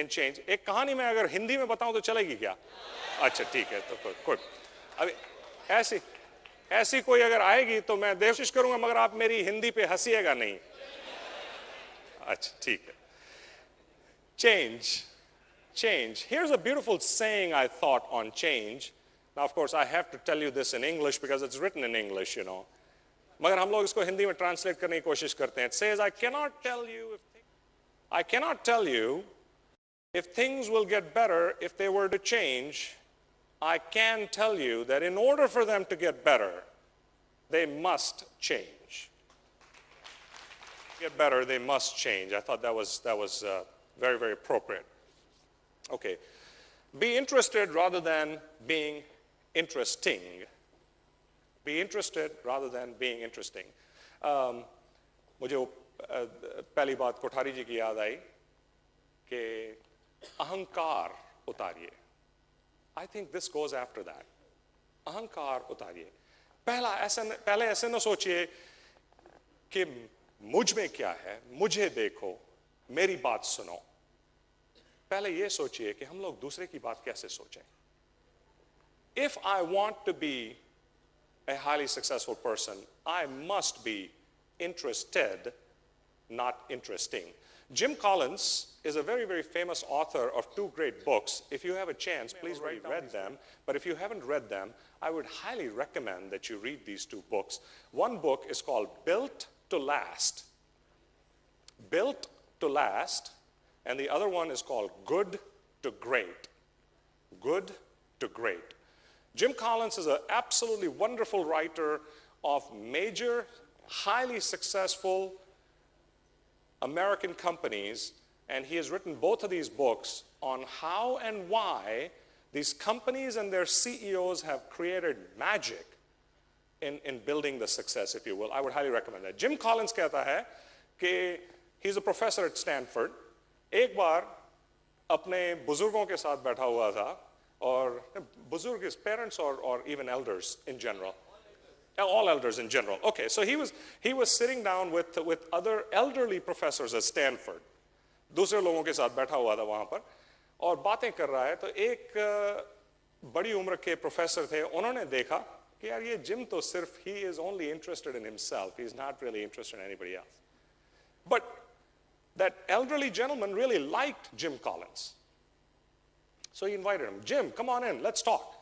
in change. एक कहानी मैं अगर हिंदी में बताऊं तो चलेगी क्या? अच्छा ठीक है, तो कोई अभी ऐसी कोई अगर आएगी तो मैं कोशिश करूंगा, मगर आप मेरी हिंदी पे हंसिएगा नहीं। अच्छा ठीक है। Change. Here's a beautiful saying I thought on change. Now, of course, I have to tell you this in English because it's written in English, you know. मगर हम लोग इसको हिंदी में ट्रांसलेट करने की कोशिश करते हैं. It says, I cannot tell you if things will get better if they were to change. I can tell you that in order for them to get better, they must change. Get better, they must change. I thought that was very, very appropriate. Okay. Be interested rather than being interesting. Be interested rather than being interesting. मुझे पहली बात कोठारी जी की याद आई कि अहंकार उतारिए. I think this goes after that. अहंकार उतारिए. पहले ऐसे न सोचिए कि मुझ में क्या है, मुझे देखो, मेरी बात सुनो. पहले ये सोचिए कि हम लोग दूसरे की बात कैसे सोचें. If I want to be a highly successful person, I must be interested, not interesting. Jim Collins is a very, very famous author of two great books. If you have a chance, please read them. But if you haven't read them, I would highly recommend that you read these two books. One book is called Built to Last. Built to Last. And the other one is called Good to Great. Good to Great. Jim Collins is an absolutely wonderful writer of major, highly successful American companies, and he has written both of these books on how and why these companies and their CEOs have created magic in building the success, if you will. I would highly recommend that. Jim Collins कहता है कि he's a professor at Stanford. एक बार अपने बुजुर्गों के साथ बैठा हुआ था, और बुजुर्ग is parents or even elders in general. All elders in general. Okay, so he was sitting down with other elderly professors at Stanford. दूसरे लोगों के साथ बैठा हुआ था वहां पर और बातें कर रहा है. तो एक बड़ी उम्र के प्रोफेसर थे. उन्होंने देखा कि यार ये जिम तो सिर्फ he is only interested in himself. He is not really interested in anybody else. But that elderly gentleman really liked Jim Collins. So he invited him. Jim, come on in, let's talk.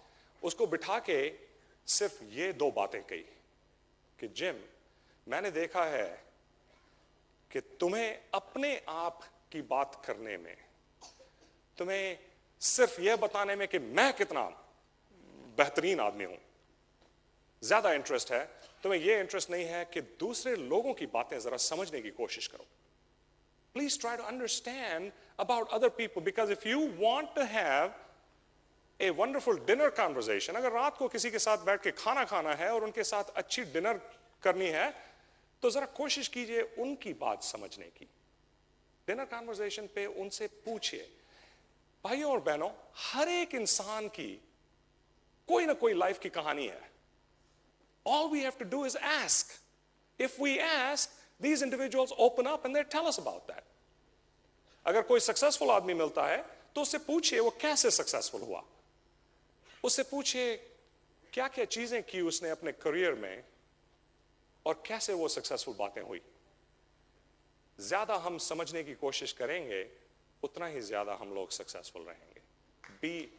उसको बिठा के सिर्फ ये दो बातें कही कि gym, मैंने देखा है कि तुम्हें अपने आप की बात करने में, तुम्हें सिर्फ ये बताने में कि मैं कितना बेहतरीन आदमी हूं, ज्यादा इंटरेस्ट है. तुम्हें ये इंटरेस्ट नहीं है कि दूसरे लोगों की बातें जरा समझने की कोशिश करो. Please try to understand about other people, because if you want to have a wonderful dinner conversation, अगर रात को किसी के साथ बैठ के खाना खाना है और उनके साथ अच्छी डिनर करनी है, तो जरा कोशिश कीजिए उनकी बात समझने की. डिनर कॉन्वर्सेशन पे उनसे पूछिए. भाइयों और बहनों, हर एक इंसान की कोई ना कोई लाइफ की कहानी है. All we have to do is ask. If we ask, these individuals open up and they tell us about that. अगर कोई सक्सेसफुल आदमी मिलता है तो उससे पूछिए वो कैसे सक्सेसफुल हुआ. उससे पूछिए क्या क्या चीजें की उसने अपने करियर में और कैसे वो सक्सेसफुल बातें हुई. ज्यादा हम समझने की कोशिश करेंगे उतना ही ज्यादा हम लोग सक्सेसफुल रहेंगे. बी